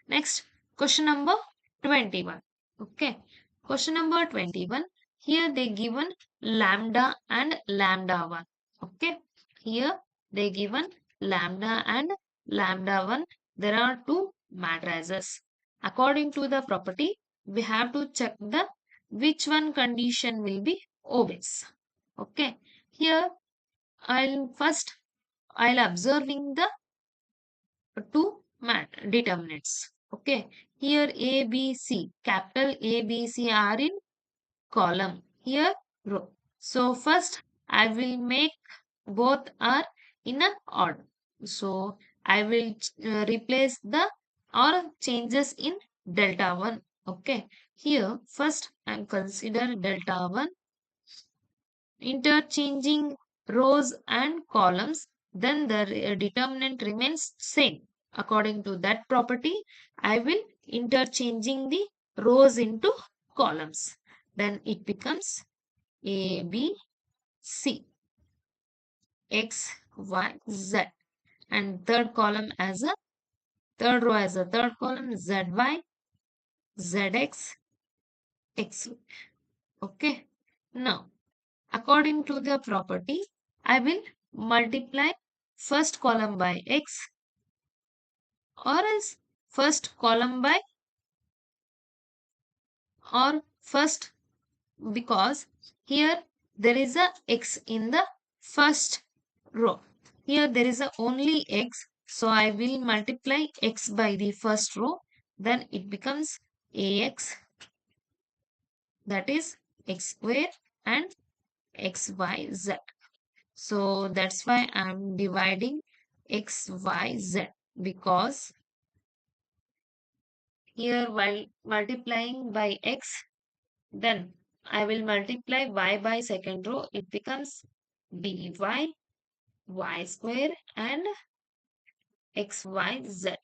A: Next, question number 21. Okay. Question number 21. Here they given lambda and lambda 1. Okay. Here they given lambda and lambda 1. There are two matrices. According to the property, we have to check the which one condition will be obeys. Okay. Here I'll observing the two determinants. Okay. Here A, B, C, capital A, B, C are in column. Here row. So first I will make both are in a order. So I will replace the or changes in delta 1. Okay. Here first I am consider delta 1, interchanging rows and columns, then the determinant remains same. According to that property, I will interchanging the rows into columns. Then it becomes A, B, C, X, Y, Z. And third column as a third row as a third column, Z, Y, Z, X, X. Okay. Now, according to the property, I will multiply first column by x or else first column by or first, because here there is a x in the first row. Here there is a only x. So I will multiply x by the first row. Then it becomes ax, that is x square and xyz. So that's why I'm dividing x, y, z, because here while multiplying by x, then I will multiply y by second row. It becomes dy, y square and xyz.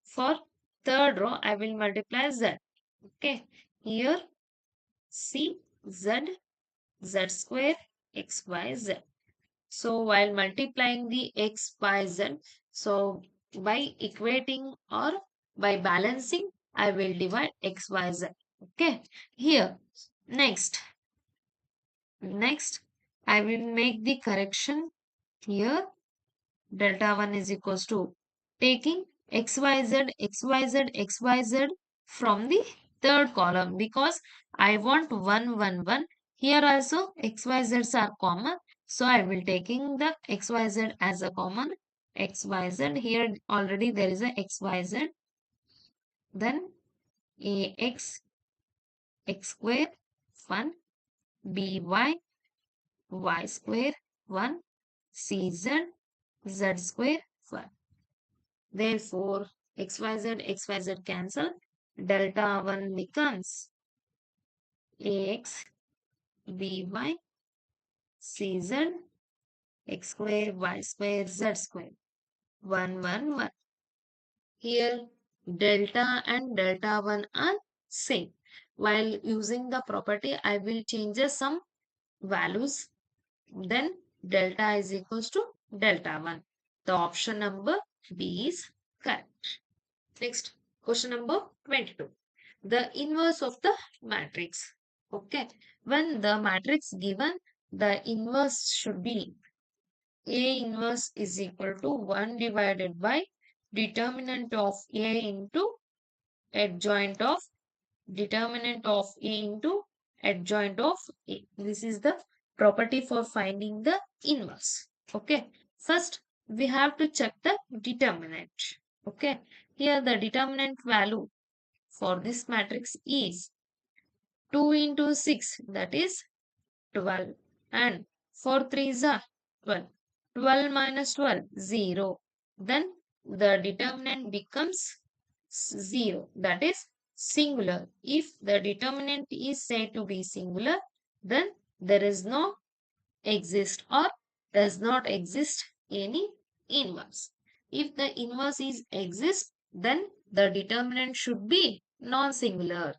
A: For third row, I will multiply z. Okay. Here c, z, z square, xyz. So while multiplying the x, y, z, so by equating or by balancing, I will divide x, y, z. Okay. Here, Next, I will make the correction here. Delta 1 is equals to taking xyz, xyz, xyz from the third column because I want 1, 1, 1. Here also xyz's are common. So I will taking the xyz as a common. Xyz here already there is a xyz. Then ax, x square 1, by, y square 1, cz, z square 1. Therefore, xyz cancel. Delta 1 becomes ax, by, cz, x square, y square, z square. 1, 1, 1. Here, delta and delta 1 are same. While using the property, I will change some values. Then, delta is equals to delta 1. The option number B is correct. Next, question number 22. The inverse of the matrix. Okay. When the matrix given, the inverse should be A inverse is equal to 1 divided by determinant of A into adjoint of determinant of A into adjoint of A. This is the property for finding the inverse. Okay. First, we have to check the determinant. Okay. Here the determinant value for this matrix is 2 into 6, that is 12, and 4 3s are 12. 12 minus 12, 0. Then the determinant becomes 0, that is singular. If the determinant is said to be singular, then there is no exist or does not exist any inverse. If the inverse is exist, then the determinant should be non-singular.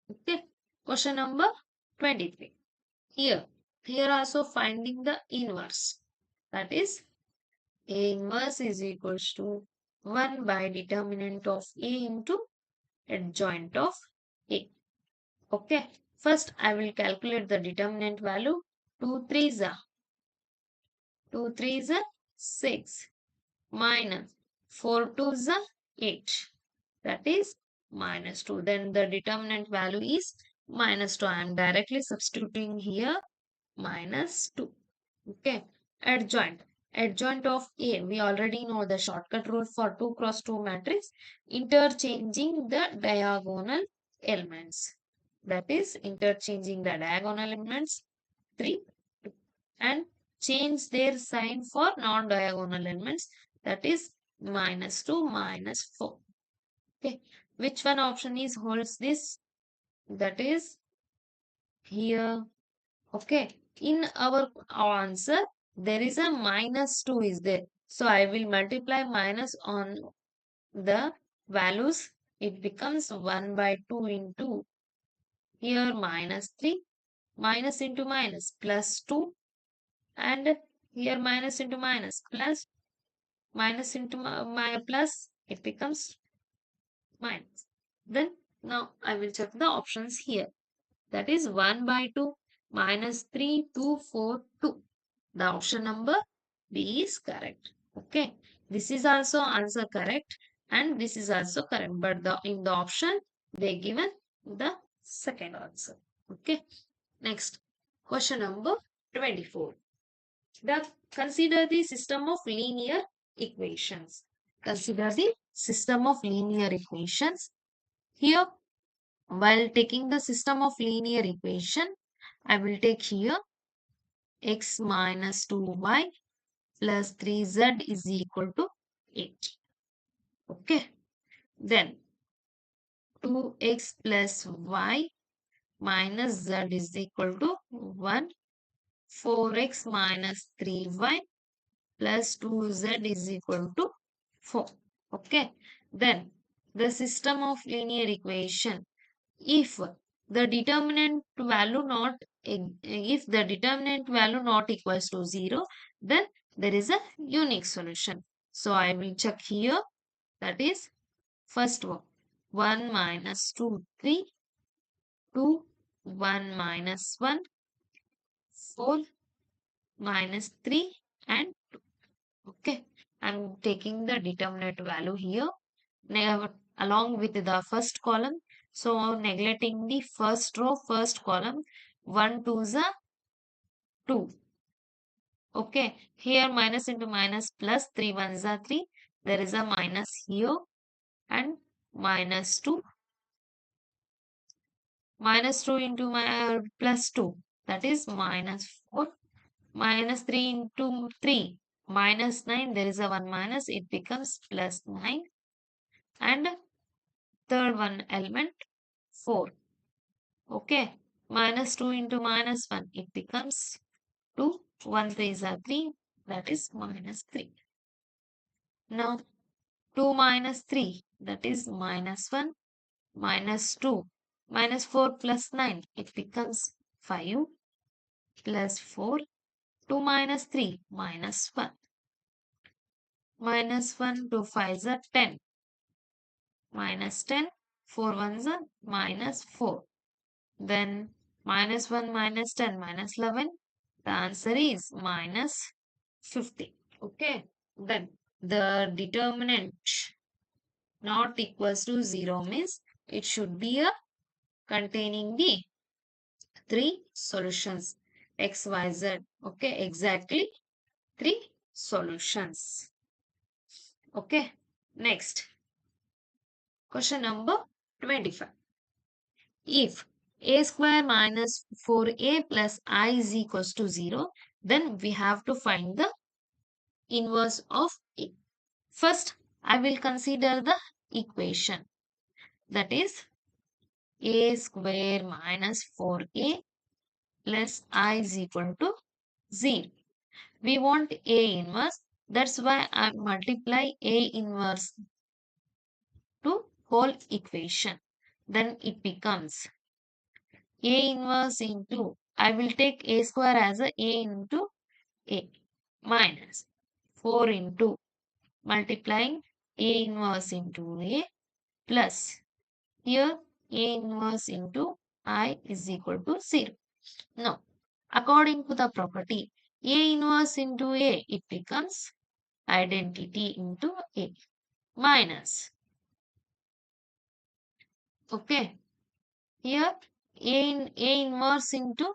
A: Okay. Question number 23. Here also finding the inverse. That is A inverse is equals to 1 by determinant of A into adjoint of A. Okay. First, I will calculate the determinant value. 2 3s are 2 3s are 6 minus 4 2s are 8. That is minus 2. Then the determinant value is minus 2. I am directly substituting here minus 2. Okay. Adjoint. Adjoint of A. We already know the shortcut rule for 2 cross 2 matrix. Interchanging the diagonal elements. That is interchanging the diagonal elements 3 and change their sign for non-diagonal elements. That is minus 2 minus 4. Okay. Which one option is holds this? That is here. Okay. In our answer, there is a minus 2 is there. So I will multiply minus on the values. It becomes 1 by 2 into here minus 3. Minus into minus plus 2. And here minus into minus plus. Minus into my plus. It becomes minus. Then now I will check the options here. That is 1 by 2 minus 3, 2, 4, 2. The option number B is correct. Okay. This is also answer correct and this is also correct. But in the option they given the second answer. Okay. Next. Question number 24. Consider the system of linear equations. Consider the system of linear equations. Here, while taking the system of linear equation, I will take here x minus 2y plus 3z is equal to 8. Okay. Then 2x plus y minus z is equal to 1. 4x minus 3y plus 2z is equal to 4. Okay. Then the system of linear equation. If the determinant value not equals to 0, then there is a unique solution. So I will check here. That is first one 1 minus 2 3 2 1 minus 1, 4 minus 3 and okay. I'm taking the determinant value here along with the first column. So neglecting the first row, first column, 1 2 is a 2. Okay, here minus into minus plus 3 ones are 3. There is a minus here and minus 2. Minus 2 into plus 2. That is minus 4. Minus 3 into 3. Minus 9. There is a 1 minus. It becomes plus 9. And third one element 4. Okay. Minus 2 into minus 1. It becomes 2. 1 3 is a 3. That is minus 3. Now 2 minus 3, that is minus 1, minus 2, minus 4 plus 9, it becomes 5, plus 4, 2 minus 3, minus 1, minus 1 to 5 is a 10, minus 10, 4 ones are minus 4, then minus 1 minus 10 minus 11, the answer is minus 50. Okay, then the determinant not equals to 0 means it should be a containing the three solutions x, y, z. Okay, exactly three solutions. Okay, next question number 25. If a square minus 4a plus I is equals to 0, then we have to find the inverse of a. First, I will consider the equation, that is a square minus 4a plus I is equal to 0. We want A inverse. That's why I multiply A inverse to whole equation. Then it becomes A inverse into, I will take A square as a into A minus 4 into multiplying A inverse into A plus here A inverse into I is equal to 0. Now, according to the property, A inverse into A, it becomes identity into A minus. Okay, here A inverse into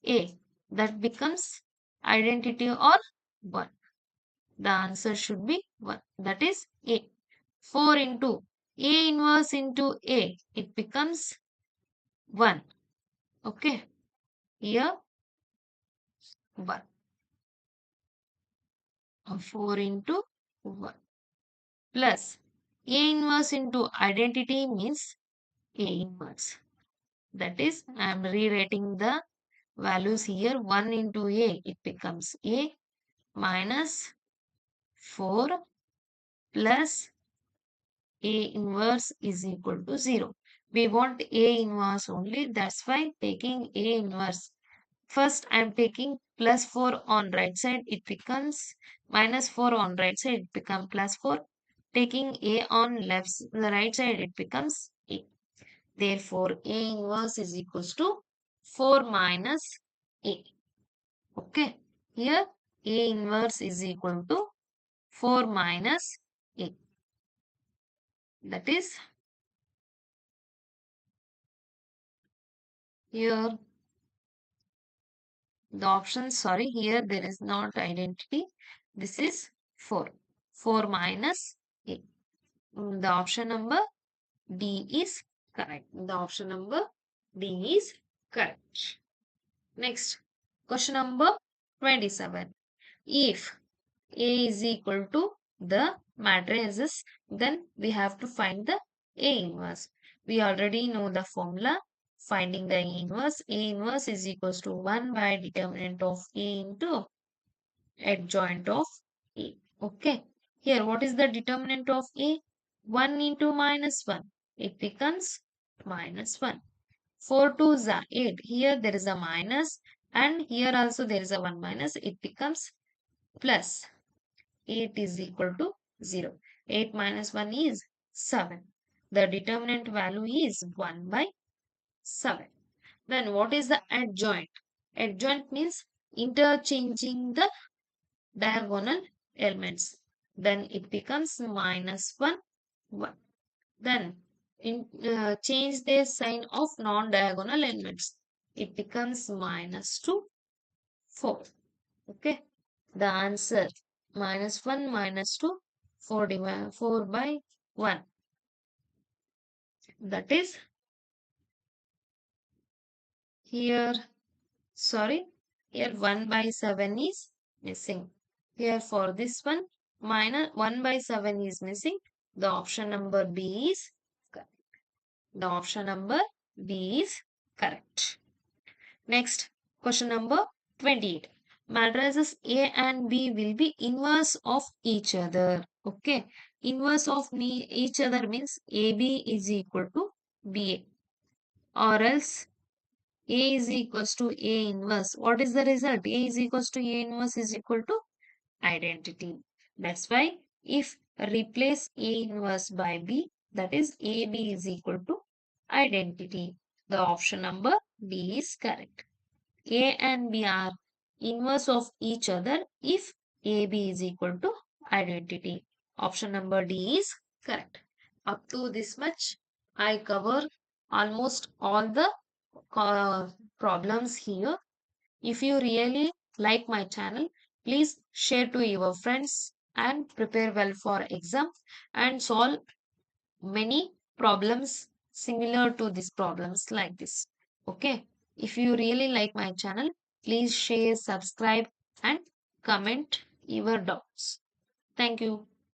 A: A, that becomes identity or 1. The answer should be 1. That is A. 4 into A inverse into A, it becomes 1. Okay, here 1. 4 into 1 plus A inverse into identity means A inverse. That is, I am rewriting the values here. 1 into A, it becomes A minus 4 plus A inverse is equal to 0. We want A inverse only. That's why taking A inverse. First, I am taking plus 4 on right side. It becomes minus 4 on right side. It becomes plus 4. Taking A on the right side, it becomes A. Therefore, A inverse is equals to 4 minus A. Okay. Here, A inverse is equal to 4 minus A. That is, here the option, sorry, here there is not identity. This is 4. 4 minus A. The option number D is correct. The option number D is correct. Next, question number 27. If A is equal to the matrices, then we have to find the A inverse. We already know the formula. Finding the A inverse. A inverse is equals to 1 by determinant of A into adjoint of A. Okay. Here, what is the determinant of A? 1 into minus 1. It becomes minus 1. 4 2 is 8. Here there is a minus and here also there is a 1 minus. It becomes plus. 8 is equal to 0. 8 minus 1 is 7. The determinant value is 1 by 7. Then what is the adjoint? Adjoint means interchanging the diagonal elements. Then it becomes minus 1, 1. Then change the sign of non-diagonal elements. It becomes minus 2, 4. Okay. The answer minus 1 minus 2, 4 by 1. That is here, sorry, here 1 by 7 is missing. Here for this one, minus 1 by 7 is missing. The option number B is correct. The option number B is correct. Next, question number 28. Matrices A and B will be inverse of each other. Okay. Inverse of each other means AB is equal to BA, or else A is equals to A inverse. What is the result? A is equals to A inverse is equal to identity. That's why if replace A inverse by B, that is AB is equal to identity. The option number B is correct. A and B are inverse of each other if AB is equal to identity. Option number D is correct. Up to this much, I cover almost all the problems here. If you really like my channel, please share to your friends and prepare well for exam and solve many problems similar to these problems like this. Okay. If you really like my channel, please share, subscribe and comment your doubts. Thank you.